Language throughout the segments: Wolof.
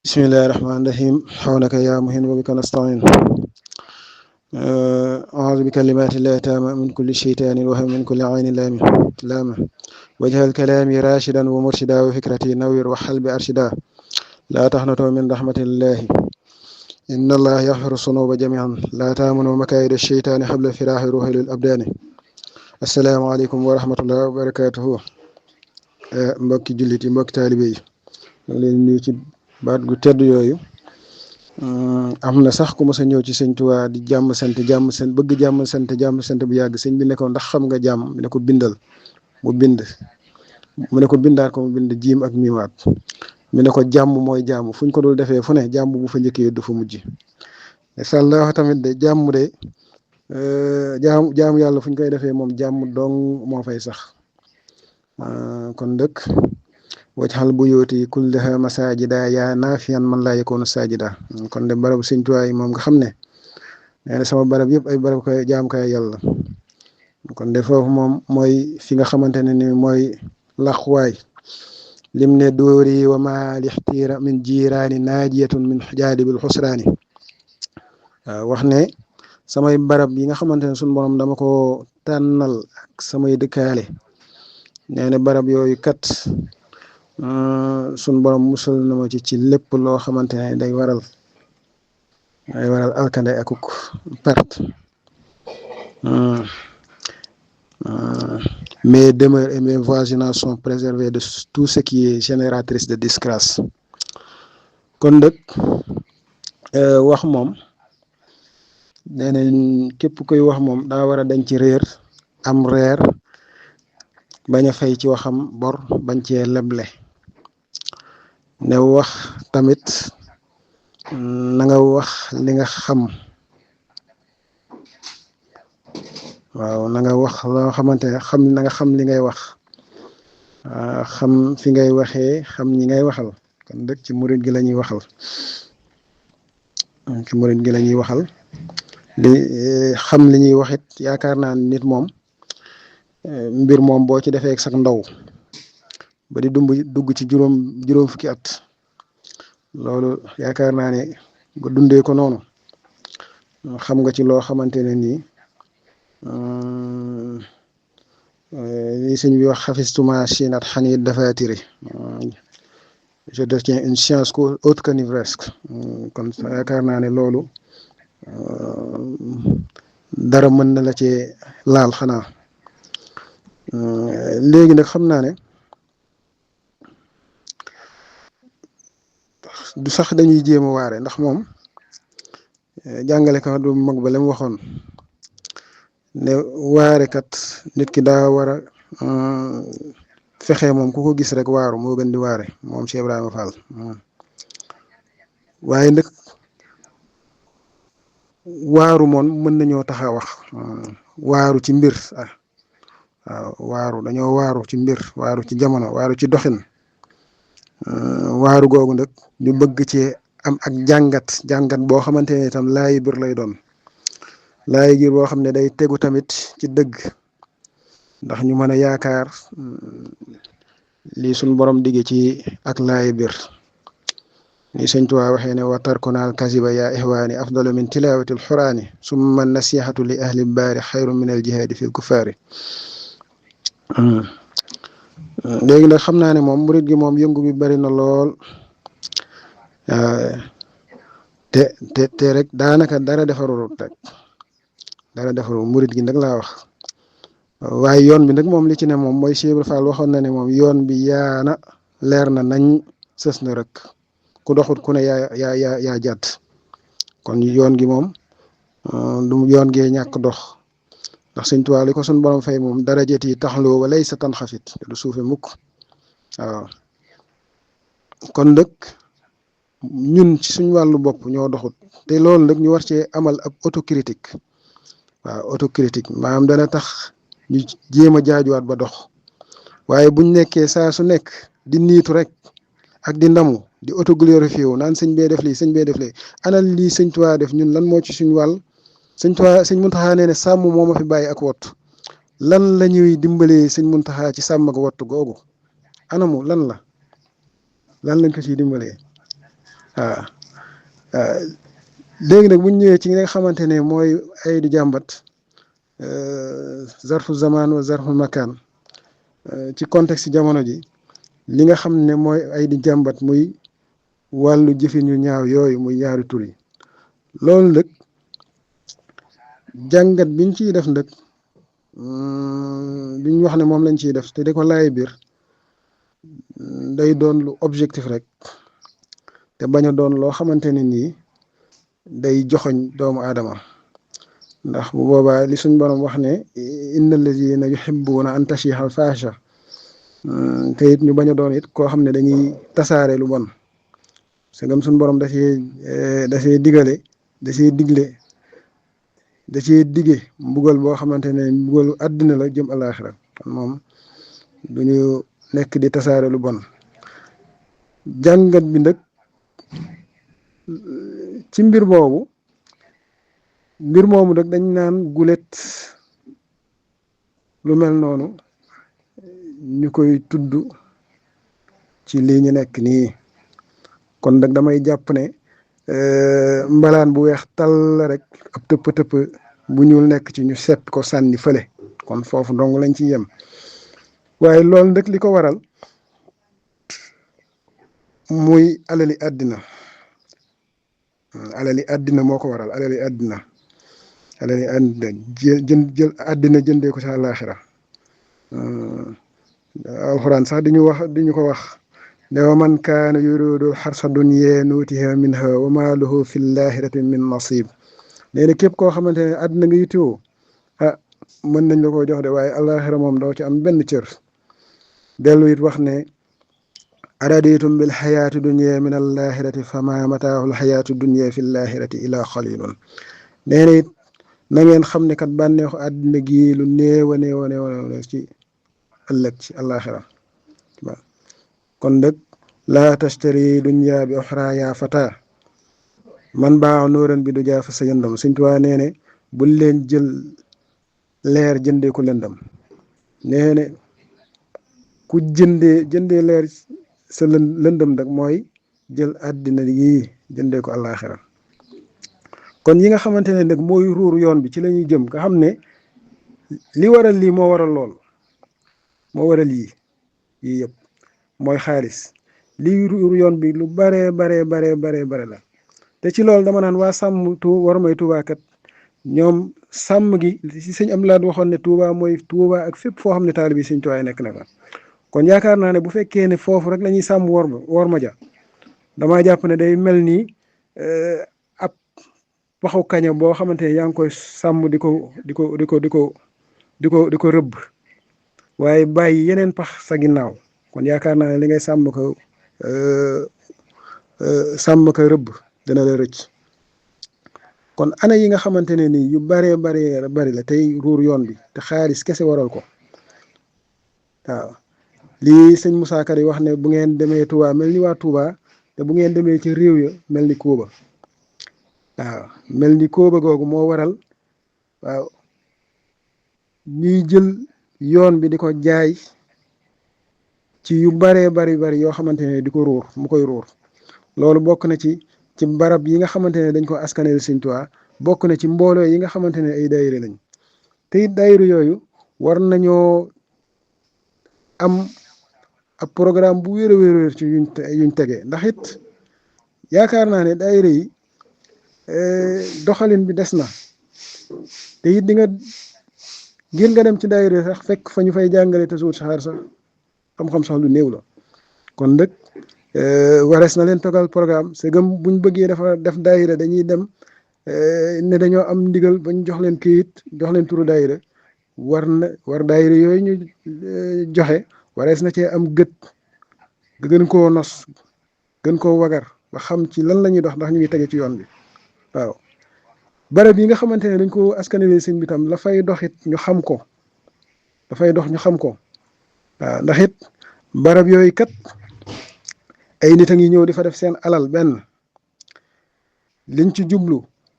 بسم الله الرحمن الرحيم حولك يا مهين وبك نستعين أعوذ بكلمات الله التامة من كل شيطان وهم من كل عين لامة واجعل كلامي راشدا ومرشدا وفكرتي نوير وحلبي أرشدا لا تحنطوا من رحمة الله إن الله يغفر الذنوب جميعا لا تامنوا مكايد الشيطان حبل فراح روح للأبدان السلام عليكم ورحمة الله وبركاته mbokki jullit yi mbokki taalibe yi ñu leen nuyu ci baat gu tedd yooyu am na sax ku mos a ñëw ci sëñ Tuubaa di jàmm sant bëgg jàmm sant bu yàgg sëñ bi ne ko ndax xam nga jàmm mu ne ko bindal mu bind mu ne ko bindaat ko mu bind jiim ak miimaat mu ne ko jàmm mooy jàmm fu ñu ko dul defee fu ne jàmm bu fa njëkkee du fa mujj sàlla wax tamit de jàmm de jaamu yàlla fu ñu koy defee moom jàmm dong moo fay sax kon dëkk wajxal buyuuti kullaha masajida yaa naafiyan man laa yakoonu sajida kon de barabu sëñ Tuubaa yi moom nga xam ne nee na sama barab yëpp ay barab koy jaam kay yàlla kon de foofu moom mooy fi nga xamante ne ni mooy laxwaay lim ne dóori wa ma lixtiira min jiiraani naajiyatun min jaadibil xusraani waaw wax ne samay barab yi nga xamante ne suñu borom dama ko tànnal ak samay dëkkaale nee na barab yooyu kat suñ borom musal na ma ci lépp loo xamante ne day waral alkande akuk perte mes demeures et mes voisinages sont préservés de tout ce qui est génératrice de disgrâce kon nag wax moom nee na képp koy wax moom daa war a dañ ci réer am reer bañ a fay ci waxam bor bañ cee leble ne wax tamit na nga wax li nga xam waaw na nga wax loo xamante ne na nga xam li ngay wax xam fi ngay waxee xam ñi ngay waxal kon dëkk ci murit gi la ñuy waxal li xam li ñuy waxit yaakaar naa nit moom mbir moom boo ci defee sax ndaw ba di dugg ci juróom fukki at loolu yaakaar naa ne nga dundee ko noonu xam nga ci loo xamante ne nii li sëñ bi wax xafistuma chinat xanit dafa tiré je détiens une science autre que livresque kon yaakaar naa ne loolu dara mën na la cee laal xanaa léegi nag xam naa ne du sax dañuy jéem a waare ndax moom jàngale ka du mag ba lem waxoon ne waare kat nit ki daa war a fexe moom ku ko gis rek waaru moo gën di waare moom Cheikh Ibrahima Fall waaye nag waaru moom mën nañoo tax a wax waaru ci mbir waaw waaru dañoo waaru ci mbir waaru ci jamono waaru ci doxin waaru googu nag ñu bëgg ci am ak jàngat boo xamante ne itam laayi bir lay doon laayi giir boo xam ne day tegu tamit ci dëgg ndax ñu mën a yaakaar lii suñ borom digge ci ak laayi bir ni sëñ Tuubaa waxee ne wa tarkunaal kasiba yaa ixwaani afdalu min tilawati alxuraani summa nasihatu li ahli baari xayru min al jihaadi fi l kufaari léegi nag xam naa ne moom murit gi moom yëngu bi bari na lool te rek daanaka dara defarul murit gi nag laa wax waaye yoon bi nag moom li ci ne moom mooy Cheikh Ibra Fall waxoon na ne moom yoon bi yaana leer na nañ sës na rek ku doxut ku ne yaa jàdd kon yoon gi moom du yoon gee ñàkk dox ndax sëñ Tuubaa li ko suñ borom fay moom darajet yi taxloo walay sa tan xafit te du suufe mukk waaw kon nag ñun ci suñ wàllu bopp ñoo doxut te loolu nag ñu war cee amal ab autocritique waaw autocritique maanaam dana tax ñu jéem a jaajuwaat ba dox waaye buñ nekkee saa su nekk di niitu rek ak di ndamu di autoglorifié wu naan sëñ bee def lii anal lii sëñ Tuubaa def ñun lan moo ci suñ wàll sëñ Muntaxa nee ne sàmm moo ma fi bàyyi ak wott lan la ñuy dimbalee sëñ Muntaxa ci sàmm ak wott googu anamu lan lañ ko ciy dimbalee waaw waaw léegi nag bu ñu ñëwee ci nga xamante ne mooy ay di jàmbat zarfu zaman wa zarfu makaan ci contexte jamono ji li nga xam ne mooy ay di jàmbat muy wàllu jëfin yu ñaaw yooyu muy ñaari tur yi loolu nag jàngat biñ ciy def nag biñ wax ne moom lañ ciy def te di ko laay biir day doon lu objectif rek te bañ a doon loo xamante ne nii day joxoñ doomu aadama ndax bu boobaa li suñ borom wax ne inna allazina yuhibbuna an tashiha al fahisha te it ñu bañ a doon it koo xam ne dañuy tasaare lu bon segam suñ borom dafee digale dafee digle da cee dige mbugal boo xamante ne mbugalu àddina la jëm alaaxira kon moom duñu nekk di tasaare lu bon jàngat bi nag ci mbir moomu nag dañ naan gulet lu mel noonu ñu koy tudd ci lii ñu nekk nii kon nag damay jàpp ne mbalaan bu weex tàll rek ab tëpp bu ñuul nekk ci ñu sepp ko sànni fële kon foofu dong lañ ci yem waaye loolu nag li ko waral muy alali àddina moo ko waral alali àddina jël àddina jëndee ko sa àllaaxira alxuraan sax diñu ko wax ne wa man kaana yuridu xarsa dunya nuutiha minha wa ma lahu fi llaaxirati min nasib nee na képp koo xamante ne àddina nga yittewoo mën nañ la ko jox de waaye àllaaxira moom doo ci am benn cër dellu it wax ne araditum bil xayaati dunya min allaaxirati fama mataaxul xayaati dunya fi llaaxirati ila xalilun nee na it na ngeen xam ne kat bànneexu àddina gi lu néew a néew a néew ci ëllëg ci àllaaxira kon nag laa tashtari dunya bi oxra yaa fata man baax nóoran bi du jaafa sa yëndam Sëñ Tuubaa nee ne bul leen jël leer jëndee ko lëndam nee ne ku jëndee leer sa lëndëm nag mooy jël àddina yii jëndee ko àllaaxira kon yi nga xamante ne nag mooy ruur yoon bi ci la ñuy jëm nga xam ne li waral lii moo waral lool moo waral yii yëpp mooy xaalis lii ruur yoon bi lu bare la te ci loolu dama naan waa sàmm war may tuubaakat ñoom sàmm gi si sëñ am laat waxoon ne Tuubaa mooy Tuubaa ak fépp foo xam ne taalibe Sëñ Tuubaa nekk na fa kon yaakaar naa ne bu fekkee ne foofu rek la ñuy sàmm war ma ja damaa jàpp ne day mel ni ab waxu kaña boo xamante ne yaa ngi koy sàmm di ko rëbb waaye bàyyi yeneen pax sa ginnaaw kon yaakaar naa ne li ngay sàmm ko rëbb dana la rëcc kon ana yi nga xamante ne nii yu bari la tey ruur yoon bi te xaalis kese waral ko waaw lii sëñ Moussa Ka yi wax ne bu ngeen demee Touba mel ni waa Touba te bu ngeen demee ci réew ya mel ni Kóoba waaw mel ni Kóoba googu moo waral waaw ñuy jël yoon bi di ko jaay ci yu bari yoo xamante ne di ko ruur mu koy ruur loolu bokk na ci barab yi nga xamante ne dañ ko askaneel Sëñ Tuubaa bokk na ci mbooloo yi nga xamante ne ay daayira lañ te it daayira yooyu war nañoo am ab programme bu wér a wér ci yuñ tege ndax it yaakaar naa ne daayira yi doxalin bi des na te it di nga ngir nga dem ci daayira sax fekk fa ñu fay jàngale te suut saxaar sax xam-xam sax lu néew la kon nag warees na leen togal programme c'est gëm buñ bëggee def daayira dañuy dem ne dañoo am ndigal bañ jox leen kayit jox leen turu daayira war daayira yooyu ñu joxe warees na cee am gët gën koo nos gën koo wagar ba xam ci lan la ñuy dox ndax ñu ngi tege ci yoon bi waaw barab yi nga xamante ne dañ ko askanale sëñ bi tam la fay doxit ñu xam ko dafay dox ñu xam ko waaw ndax it barab yooyu kat ay nit a ngi ñëw di fa def seen alal benn liñ ci jublu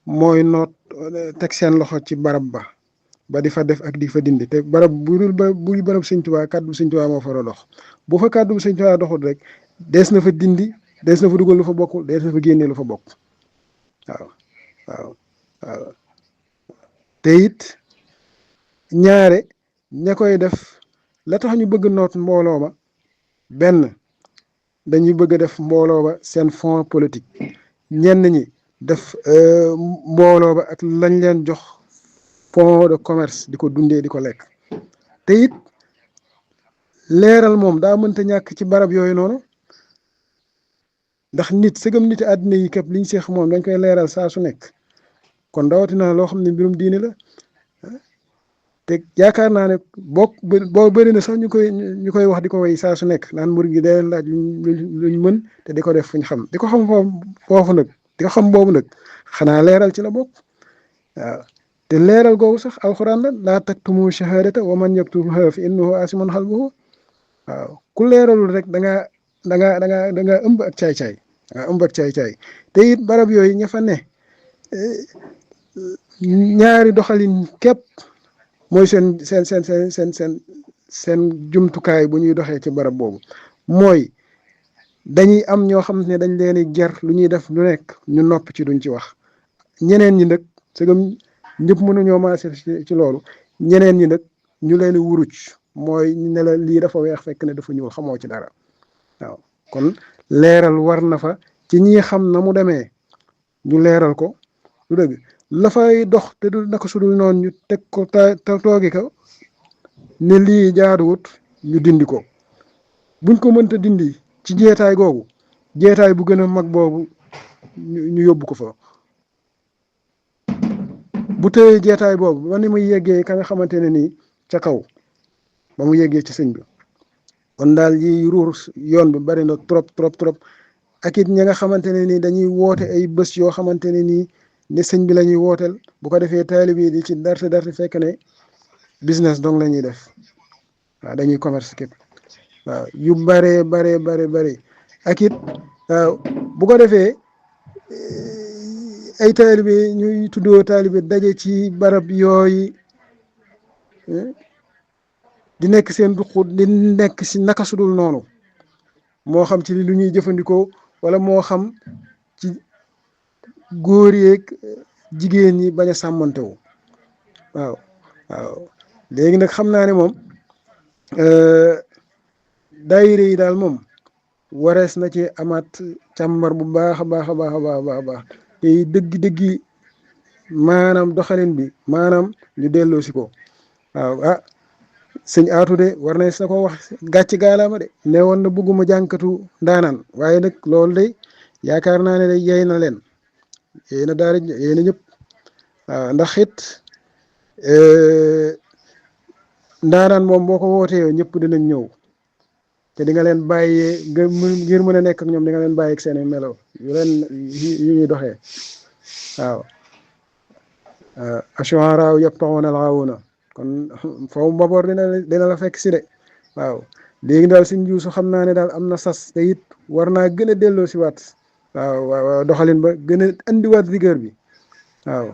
mooy noot teg seen loxo ci barab ba di fa def ak di fa dindi te barab buy barab Sëñ Tuubaa kàddu Sëñ Tuubaa moo fa dox bu fa kàddu Sëñ Tuubaa doxul rek dees na fa dindi dees na fa dugal lu fa bokkul dees na fa génne lu fa bokk waaw waaw waaw te it ñaare ña koy def la tax ñu bëgg noot mbooloo ma benn dañuy bëgg a def mbooloo ba seen fond politique ñenn ñi def mbooloo ba ak lañ leen jox fond de commerce di ko dundee di ko lekk te it leeral moom daa mënta ñàkk ci barab yooyu noonu ndax nit sëgam niti àddina yi képp liñ seex moom dañ koy leeral saa su nekk kon rawatina loo xam ne mbirum diine la te yaakaar naa ne boo bëri na sax ñu koy wax di ko way saa su nekk naan murid gi day laaj luñ mën te di ko def fuñ xam di ko xam foofu nag di ko xam boobu nag xanaa leeral ci la bokk waaw te leeral googu sax alxuraan la laa taktumu shahadata wa man yaktumha fa innahu asimun qalbuhu waaw ku leeralul rek da nga ëmb ak caay-caay waaw ëmb ak caay-caay te it barab yooyu ña fa ne ñaari doxalin képp mooy seen jumtukaay bu ñuy doxee ci barab boobu mooy dañuy am ñoo xam ne dañ leen di jar lu ñuy def lu nekk ñu nopp ci duñ ci wax ñeneen ñi nag sëgam ñëpp mënuñoo maase ci loolu ñeneen ñi nag ñu leen di wuruc mooy ñu ne la lii dafa weex fekk ne dafa ñuul xamoo ci dara waaw kon leeral war na fa ci ñi xam na mu demee ñu leeral ko lu dëgg la fay dox te du naka sudul noonu ñu teg ko toogi ko ne lii jaaduwut ñu dindi ko buñ ko mënta dindi ci jeetaay googu jeetaay bu gën a mag boobu ñu yóbbu ko fa bu tëyee jeetaay boobu ba ni muy yeggee ka nga xamante ne nii ca kaw ba mu yeggee ci sëñ bi kon daal yi ruur yoon bi bari na trop trop trop ak it ña nga xamante ne nii dañuy woote ay bés yoo xamante ne nii ne sëñ bi la ñuy wooteel bu ko defee taalib yi di ci darte fekk ne business dong la ñuy def waaw dañuy commerce képp waaw yu bare ak it waaw bu ko defee ay taalibe ñuy tuddoo taalibe daje ci barab yooyu di nekk seen duqut di nekk si naka sudul noonu moo xam ci lu ñuy jëfandikoo wala moo xam ci góor yeeg jigéen ñi bañ a sàmmantewu waaw léegi nag xam naa ne moom daayira yi daal moom warees na ci amaat càmbar bu baax a baax te dëggi maanaam doxalin bi maanaam ñu delloo si ko waaw sëñ aatu de war na sa ko wax gàcc gaalaama de ne woon na bugguma jànkatu ndaanaan waaye nag loolu de yaakaar naa ne de yey na leen yey na daara yey na ñëpp waaw ndax it ndaanaan moom boo ko wootee ñëpp dinañ ñëw te di nga leen bàyyee ngir mën a nekk ak ñoom di nga leen bàyyi ak seen melo yu ñuy doxee waaw ashuaraaw yabtaxuuna alxaawuna kon foofu mbaboor dina la fekk si de waaw léegi daal suñ juusu xam naa ne daal am na sas te it war naa gën a delloo si waat waaw doxalin ba gën a andiwaat rigueur bi waaw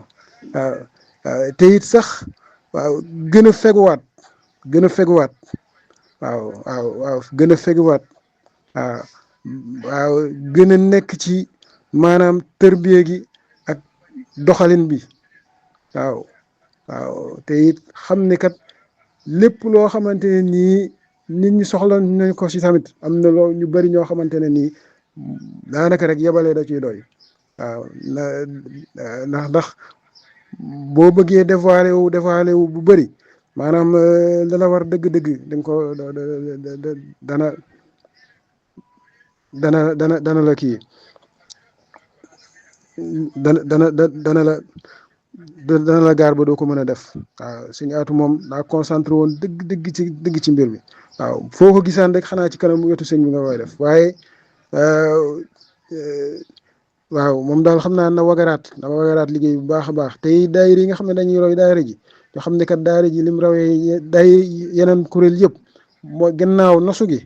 te it sax waaw gën a feguwaat waaw gën a feguwaat waaw gën a nekk ci maanaam tërbiye gi ak doxalin bi waaw te it xam ne kat lépp loo xamante ne nii nit ñi soxla nañ ko si tamit am na loo ñu bari ñoo xamante ne nii daanaka rek yebalee da ciy doy waaw ndax boo bëggee dévoilé wu bu bëri maanaam dana war dëgg-dëgg da nga ko dana la kii dana la gaar ba doo ko mën a def waaw suñu aatu moom daa concentré woon dëgg ci mbir mi waaw foo ko gisaan rek xanaa ci kanam wetu sëñ bi nga koy def waaye waaw moom daal xam naa na wagaraat liggéey bu baax a baax tey daayira yi nga xam ne dañuy roy daayira ji yoo xam ne kat daayira ji lim rawee day yeneen kuréel yëpp mooy gannaaw nosu gi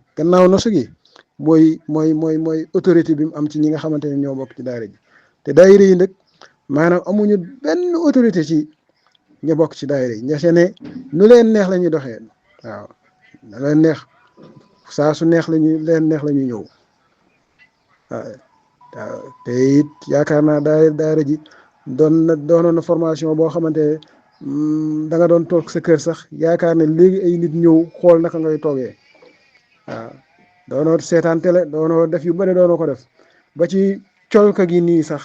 mooy autorité bi mu am ci ñi nga xamante ne ñoo bokk ci daayira ji te daayira yi nag maanaam amuñu benn autorité ci ña bokk ci daayira yi ña ne nu leen neex la ñuy doxee waaw na leen neex saa su neex leen neex la ñuy ñëw waaw waaw te it yaakaar naa daara ji doonoon na formation boo xamante ne da nga doon toog sa kër sax yaakaar ne léegi ay nit ñëw xool naka ngay toogee waaw doonoo seetaan télé doonoo def yu bëri doonoo ko def ba ci colka gi nii sax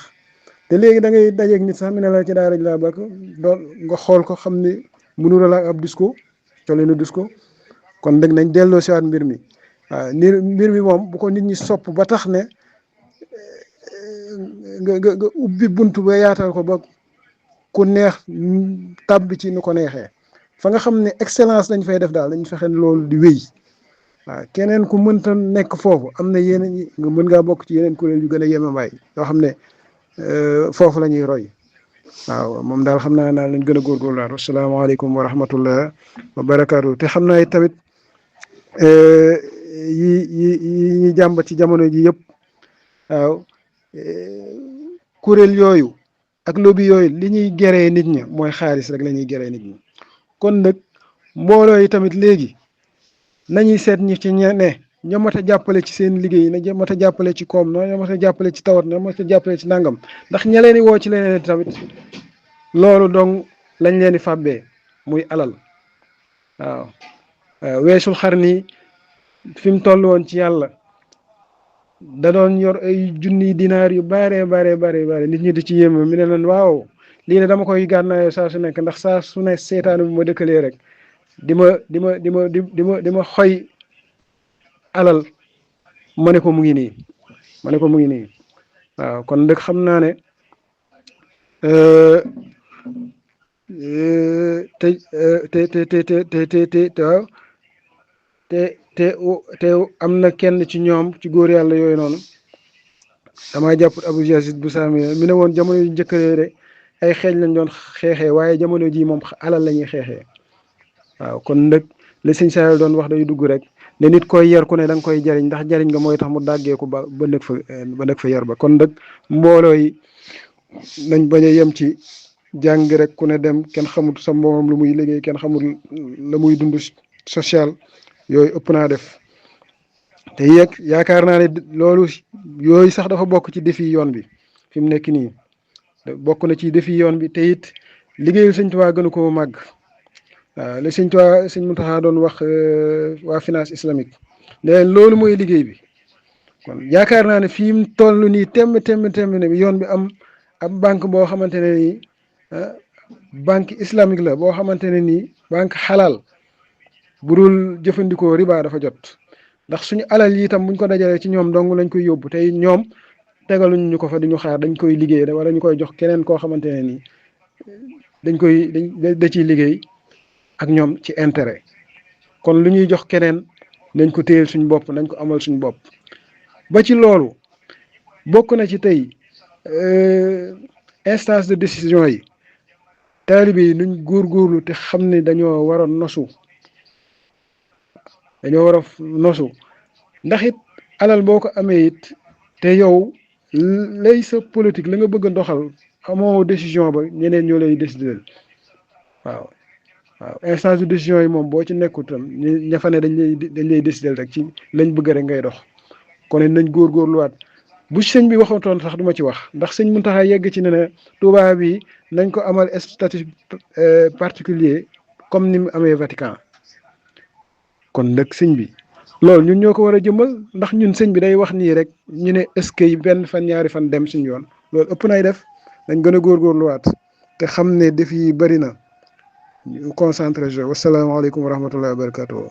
te léegi da ngay dajeeg nit sax mi ne la ci daara ji laa bokk doon nga xool ko xam ni mënula la ab disco colinu disco kon nag nañ delloo siwaat mbir mi waaw mbir mi moom bu ko nit ñi sopp ba tax ne nga ubbi bunt ba yaatal ko ba ku neex tàbbi ci nu ko neexee fa nga xam ne excellence lañ fay def daal dañ fexe loolu di wéy waaw keneen ku mënta nekk foofu am na yeneen nga mën ngaa bokk ci yeneen kuréel yu gën a yemamaay yoo xam ne foofu la ñuy roy waaw moom daal xam naa lañ gën a góorgóorlu waat asalaamaaleykum wa rahmatullah wa barakaatu te xam naa tamit yi ñuy jàmbat ci jamono ji yëpp waaw kuréel yooyu ak lobby yooyu li ñuy geree nit ñi mooy xaalis rek la ñuy geree nit ñi kon nag mbooloo yi tamit léegi nañuy seet ñi ci ne ñoo mat a jàppale ci seen liggéey na ñoo mat a jàppale ci koom ñoo mat a jàppale ci tawat ñoo mat a jàppale ci nangam ndax ña leen di woo ci leneen tamit loolu dong lañ leen di fàbbee muy alal waaw weesul xar ni fi mu toll woon ci yàlla da doon yor ay junniy dinaar yu bare nit ñi di ci yéem mi ne leen waaw lii ne dama koy gànnaayoo saa su nekk ndax saa su ne seetaanu bi ma dëkkalee rek di ma xoy alal ma ne ko mu ngi nii waaw kon nag xam naa ne te am na kenn ci ñoom ci góor yàlla yooyu noonu damaa jàpp Abu Yazid bu Saami mi ne woon jamono yu njëkkalee de ay xeej lañ doon xeexee waaye jamono ji moom alal la ñuy xeexee waaw kon nag li sëñ Saaliw doon wax day dugg rek ne nit koy yar ku ne da nga koy jariñ ndax jariñ nga mooy tax mu dàggeeku ba nekk fa yar ba kon nag mbooloo yi nañ bañ a yem ci jàng rek ku ne dem kenn xamul sa mboom lu muy liggéey kenn xamul la muy dund social yooyu ëpp naa def te yaakaar naa ne loolu yooyu sax dafa bokk ci défi yoon bi fi mu nekk nii bokk na ci défi yoon bi te it liggéeyul sëñ Tuubaa gënu ko màgg waaw li sëñ Tuubaa sëñ Muntaxa doon wax waa finance islamique ne loolu mooy liggéey bi kon yaakaar naa ne fi mu toll nii temm ne yoon bi am ab banque boo xamante ne nii banque islamique la boo xamante ne nii banque xalaal bu dul jëfandikoo riba dafa jot ndax suñu alal yi itam buñ ko dajalee ci ñoom dong lañ koy yóbbu tey ñoom tegaluñ ñu ko fa duñu xaar dañ koy liggéey wala ñu koy jox keneen koo xamante ne nii da ciy liggéey ak ñoom ci intérêt kon lu ñuy jox keneen nañ ko téyel suñu bopp nañ ko amal suñu bopp ba ci loolu bokk na ci tey instance de décision yi taalibe yi nuñ góorgóorlu te xam ne dañoo war a nosu ndax it alal boo ko amee it te yow lay sa politique la nga bëgg a doxal amoo décision ba ñeneen ñoo lay décider waaw instance de décision yi moom boo ci nekkul tam ña fa ne dañ lay décider rek ci lañ bëgg rek ngay dox kon nañ góorgóorluwaat bu sëñ bi waxatoon sax duma ci wax ndax sëñ Muntaxa yegg ci ne Tuubaa bi nañ ko amal statut particulier comme ni mu amee Vatican kon nag sëñ bi loolu ñun ñoo ko war a jëmmal ndax ñun sëñ bi day wax nii rek ñu ne est-ce que benn fan ñaari fan dem suñu yoon loolu ëpp nay def dañ gën a góorgóorluwaat te xam ne def yi bari na ñu concentré wasalaamaaleykum wa rahmatullahi wa barakatuh